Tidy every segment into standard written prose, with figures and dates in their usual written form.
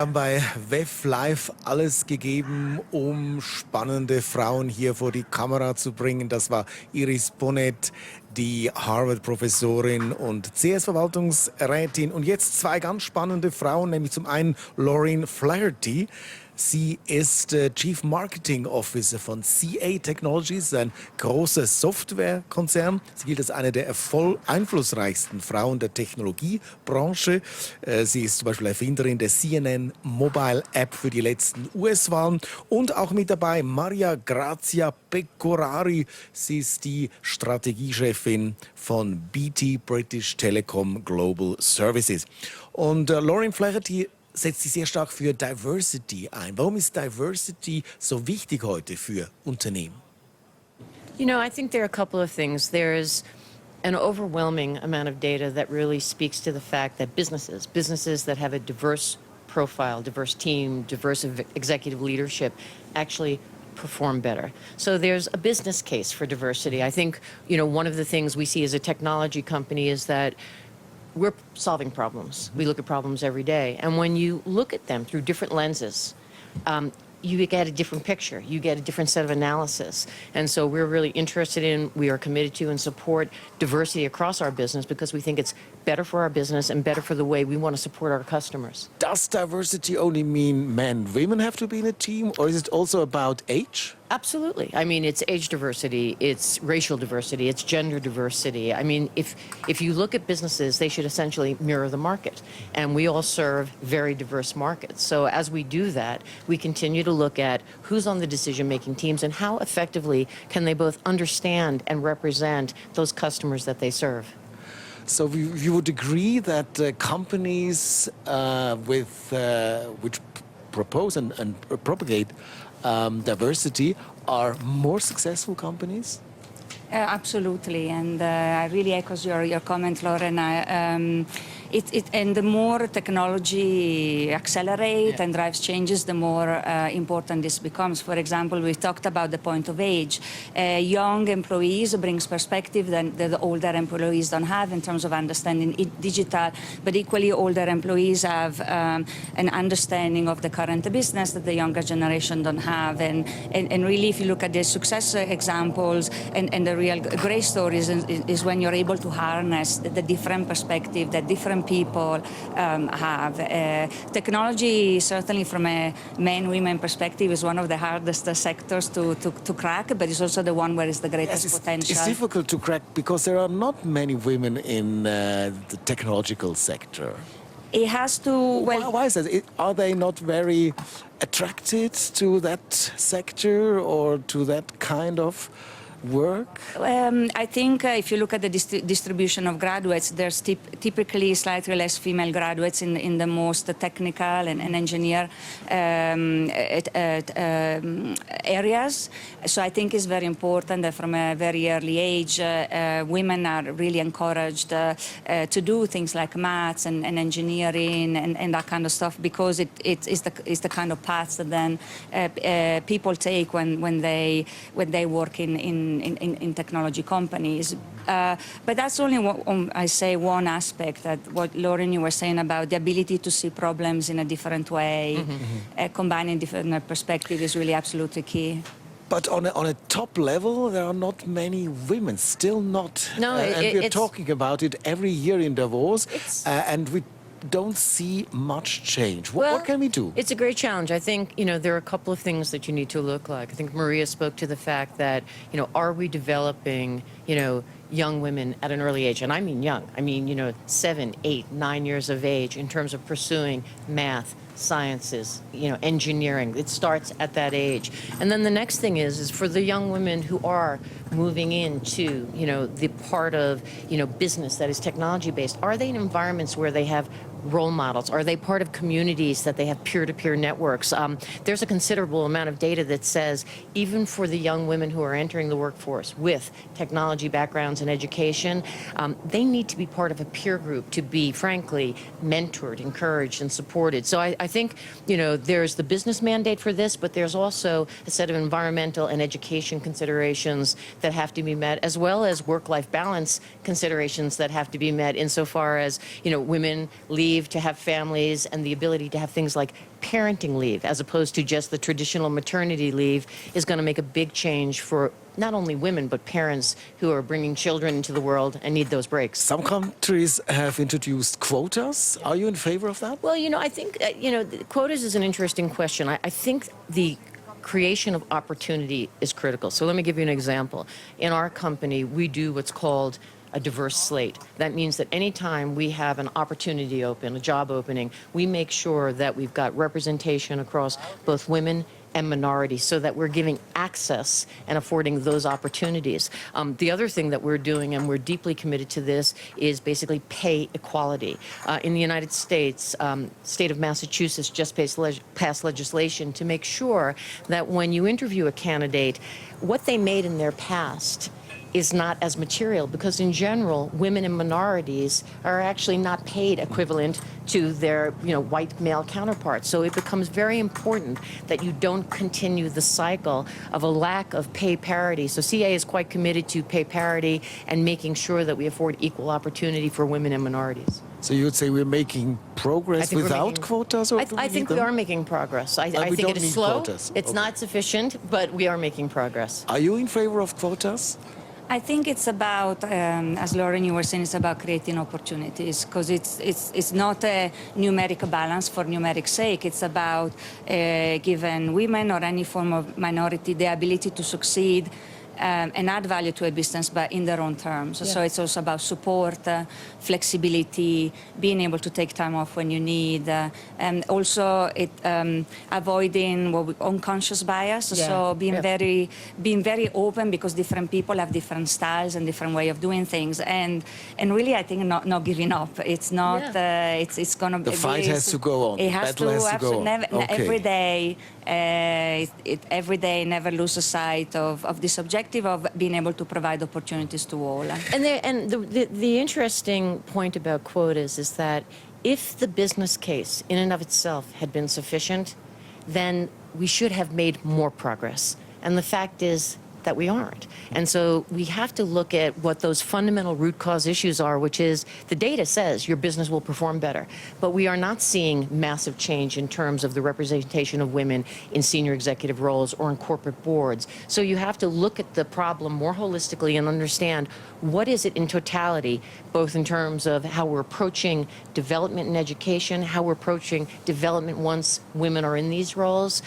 Haben bei WEF Live alles gegeben, um spannende Frauen hier vor die Kamera zu bringen. Das war Iris Bonet, die Harvard-Professorin und CS-Verwaltungsrätin. Und jetzt zwei ganz spannende Frauen, nämlich zum einen Lauren Flaherty. Sie ist Chief Marketing Officer von CA Technologies, ein großer Softwarekonzern. Sie gilt als eine der einflussreichsten Frauen der Technologiebranche. Sie ist zum Beispiel Erfinderin der CNN Mobile App für die letzten US-Wahlen. Und auch mit dabei Maria Pecorari. Sie ist die Strategiechefin von BT, British Telecom Global Services. Und Lauren Flaherty setzt sich sehr stark für Diversity ein. Warum ist Diversity so wichtig heute für Unternehmen? You know, I think there are a couple of things. There's an overwhelming amount of data that really speaks to the fact that businesses that have a diverse profile, diverse team, diverse executive leadership actually perform better. So there's a business case for diversity. I think, you know, one of the things we see as a technology company is that we're solving problems. We look at problems every day. And when you look at them through different lenses, you get a different picture. You get a different set of analysis. And so we're really interested in, we are committed to and support diversity across our business because we think it's better for our business and better for the way we want to support our customers. Does diversity only mean men and women have to be in a team, or is it also about age? Absolutely. I mean, it's age diversity, it's racial diversity, it's gender diversity. I mean, if you look at businesses, they should essentially mirror the market. And we all serve very diverse markets. So as we do that, we continue to look at who's on the decision-making teams and how effectively can they both understand and represent those customers that they serve. So you would agree that companies which propose and propagate diversity are more successful companies? Absolutely, and I really echo your comment, Lauren. And the more technology accelerates and drives changes, the more important this becomes. For example, we talked about the point of age. Young employees brings perspective that the older employees don't have in terms of understanding digital, but equally older employees have an understanding of the current business that the younger generation don't have. And really, if you look at the success examples and the real great stories is when you're able to harness the different perspective that different people have. Technology, certainly from a men-women perspective, is one of the hardest sectors to crack, but it's also the one where it's the greatest potential. It's difficult to crack because there are not many women in the technological sector. It has to... Well, why is that? Are they not very attracted to that sector or to that kind of work? I think if you look at the distribution of graduates, there's typically slightly less female graduates in the most technical and engineer areas. So I think it's very important that from a very early age, women are really encouraged to do things like maths and engineering and that kind of stuff, because it's the kind of paths that then people take when they work in technology companies. But that's only, one aspect, that what Lauren, you were saying about the ability to see problems in a different way, combining different perspectives is really absolutely key. But on a top level, there are not many women, still not. No, and we're talking about it every year in Davos, and we don't see much change. What can we do? It's a great challenge. I think, you know, there are a couple of things that you need to look like. I think Maria spoke to the fact that, you know, are we developing, you know, young women at an early age? And I mean young. I mean, you know, 7, 8, 9 years of age in terms of pursuing math, sciences, you know, engineering. It starts at that age. And then the next thing is for the young women who are moving into, you know, the part of, you know, business that is technology-based, are they in environments where they have role models? Are they part of communities that they have peer-to-peer networks? There's a considerable amount of data that says even for the young women who are entering the workforce with technology backgrounds and education, they need to be part of a peer group to be, frankly, mentored, encouraged, and supported. So I think, you know, there's the business mandate for this, but there's also a set of environmental and education considerations that have to be met, as well as work-life balance considerations that have to be met insofar as, you know, women leave leave to have families and the ability to have things like parenting leave as opposed to just the traditional maternity leave is going to make a big change for not only women but parents who are bringing children into the world and need those breaks. Some countries have introduced quotas. Are you in favor of that? Well, I think, quotas is an interesting question. I think the creation of opportunity is critical. So let me give you an example. In our company, we do what's called a diverse slate. That means that anytime we have an opportunity open, a job opening, we make sure that we've got representation across both women and minorities so that we're giving access and affording those opportunities. The other thing that we're doing, and we're deeply committed to this, is basically pay equality. In the United States, state of Massachusetts just passed legislation to make sure that when you interview a candidate, what they made in their past is not as material, because in general, women and minorities are actually not paid equivalent to their white male counterparts. So it becomes very important that you don't continue the cycle of a lack of pay parity. So CA is quite committed to pay parity and making sure that we afford equal opportunity for women and minorities. So you would say we're making progress without quotas? Or I think we are making progress. I think it is slow. Quotas. It's not sufficient, but we are making progress. Are you in favor of quotas? I think it's about, as Lauren, you were saying, it's about creating opportunities, because it's not a numeric balance for numeric sake. It's about giving women or any form of minority the ability to succeed and add value to a business, but in their own terms. Yeah. So it's also about support, flexibility, being able to take time off when you need, and also avoiding unconscious bias. Yeah. So being very open, because different people have different styles and different way of doing things, and really I think not giving up. It's not. Yeah. It's gonna. The fight has to go on. It has to go on. Every day. Every day, never lose sight of this objective of being able to provide opportunities to all. And the interesting point about quotas is that if the business case in and of itself had been sufficient, then we should have made more progress. And the fact is that we aren't. And so we have to look at what those fundamental root cause issues are, which is the data says your business will perform better, but we are not seeing massive change in terms of the representation of women in senior executive roles or in corporate boards. So you have to look at the problem more holistically and understand what is it in totality, both in terms of how we're approaching development and education, how we're approaching development once women are in these roles.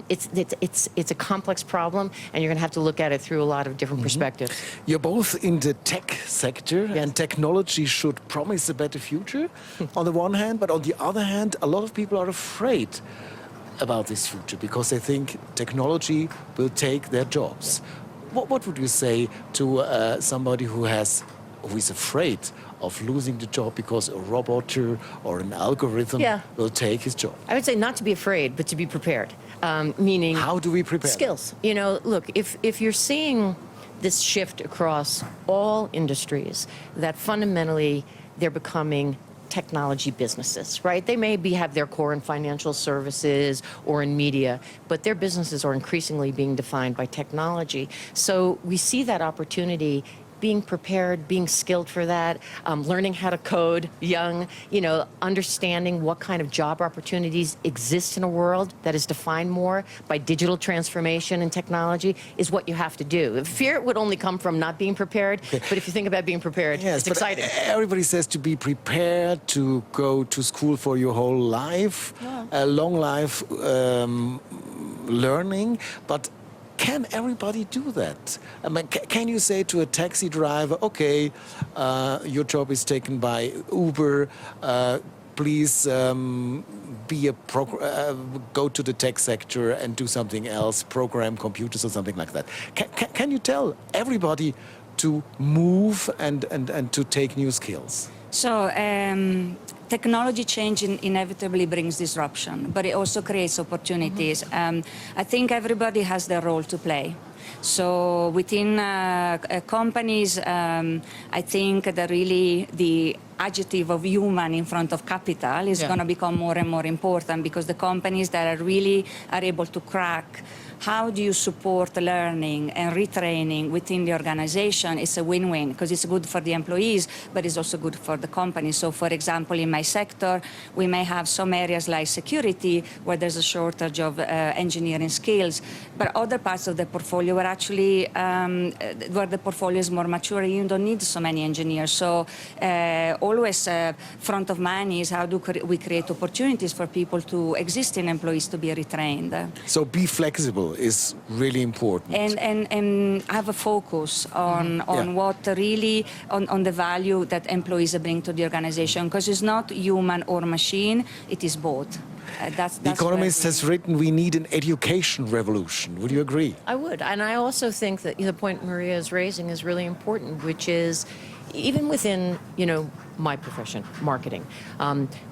It's a complex problem, and you're going to have to look at it through a lot of different perspectives. You're both in the tech sector, yes. And technology should promise a better future on the one hand, but on the other hand, a lot of people are afraid about this future because they think technology will take their jobs. What would you say to somebody who is afraid of losing the job because a robot or an algorithm will take his job? I would say not to be afraid, but to be prepared. Meaning, how do we prepare? Skills. Look, if you're seeing this shift across all industries, that fundamentally they're becoming technology businesses, right? They may have their core in financial services or in media, but their businesses are increasingly being defined by technology. So we see that opportunity, being prepared, being skilled for that, learning how to code young, understanding what kind of job opportunities exist in a world that is defined more by digital transformation and technology is what you have to do. Fear would only come from not being prepared, but if you think about being prepared, yes, it's exciting. Everybody says to be prepared, to go to school for your whole life, a long life learning, but can everybody do that? I mean, can you say to a taxi driver, okay, your job is taken by Uber, please go to the tech sector and do something else, program computers or something like that? Can you tell everybody to move and to take new skills? So technology change inevitably brings disruption, but it also creates opportunities. I think everybody has their role to play. So within companies, I think that really the adjective of human in front of capital is going to become more and more important, because the companies that are able to crack how do you support learning and retraining within the organization, it's a win-win, because it's good for the employees, but it's also good for the company. So, for example, in my sector, we may have some areas like security where there's a shortage of engineering skills, but other parts of the portfolio were actually where the portfolio is more mature, you don't need so many engineers. So always front of mind is how do we create opportunities for people to existing employees to be retrained. So be flexible is really important. And have a focus on what really, on the value that employees bring to the organization, because it's not human or machine, it is both. That's The Economist has written, we need an education revolution. Would you agree? I would. And I also think that the point Maria is raising is really important, which is even within, my profession, marketing,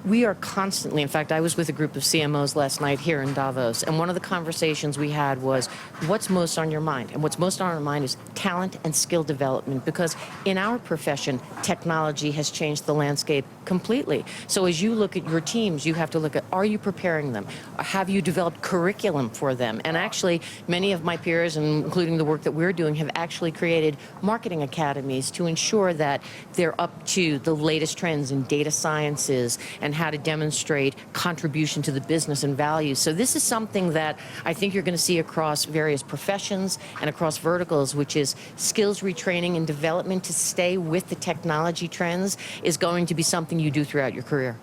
we are constantly, in fact, I was with a group of CMOs last night here in Davos, and one of the conversations we had was, what's most on your mind? And what's most on our mind is talent and skill development, because in our profession, technology has changed the landscape completely. So as you look at your teams, you have to look at, are you preparing them? Have you developed curriculum for them? And actually, many of my peers, including the work that we're doing, have actually created marketing academies to ensure that they're up to the latest trends in data sciences and how to demonstrate contribution to the business and values. So this is something that I think you're going to see across various professions and across verticals, which is skills retraining and development to stay with the technology trends is going to be something you do throughout your career.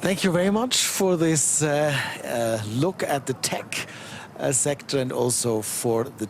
Thank you very much for this look at the tech sector and also for the